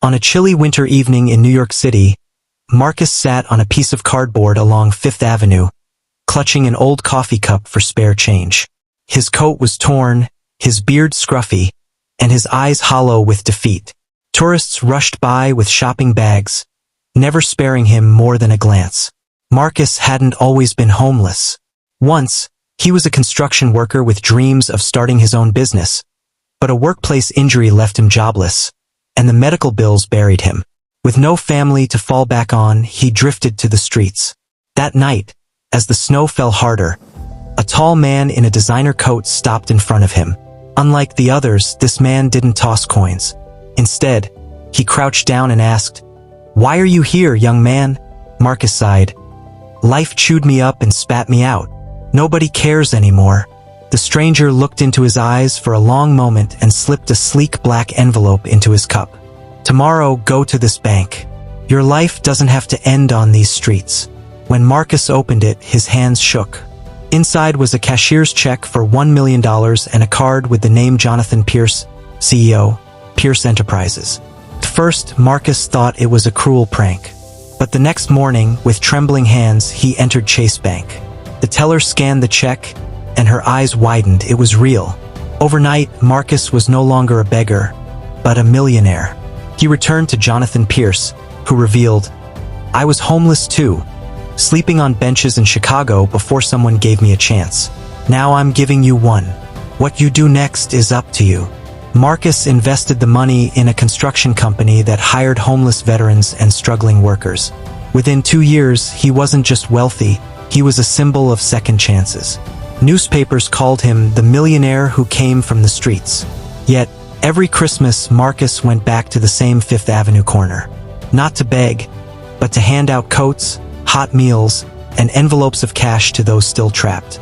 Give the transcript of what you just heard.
On a chilly winter evening in New York City, Marcus sat on a piece of cardboard along Fifth Avenue, clutching an old coffee cup for spare change. His coat was torn, his beard scruffy, and his eyes hollow with defeat. Tourists rushed by with shopping bags, never sparing him more than a glance. Marcus hadn't always been homeless. Once, he was a construction worker with dreams of starting his own business, but a workplace injury left him jobless, and the medical bills buried him. With no family to fall back on, he drifted to the streets. That night, as the snow fell harder, a tall man in a designer coat stopped in front of him. Unlike the others, this man didn't toss coins. Instead, he crouched down and asked, "Why are you here, young man?" Marcus sighed. "Life chewed me up and spat me out. Nobody cares anymore." The stranger looked into his eyes for a long moment and slipped a sleek black envelope into his cup. "Tomorrow, go to this bank. Your life doesn't have to end on these streets." When Marcus opened it, his hands shook. Inside was a cashier's check for $1 million and a card with the name Jonathan Pierce, CEO, Pierce Enterprises. At first, Marcus thought it was a cruel prank. But the next morning, with trembling hands, he entered Chase Bank. The teller scanned the check, and her eyes widened. It was real. Overnight, Marcus was no longer a beggar, but a millionaire. He returned to Jonathan Pierce, who revealed, "I was homeless too, sleeping on benches in Chicago before someone gave me a chance. Now I'm giving you one. What you do next is up to you." Marcus invested the money in a construction company that hired homeless veterans and struggling workers. Within 2 years, he wasn't just wealthy, he was a symbol of second chances. Newspapers called him the millionaire who came from the streets. Yet, every Christmas, Marcus went back to the same Fifth Avenue corner. Not to beg, but to hand out coats, hot meals, and envelopes of cash to those still trapped.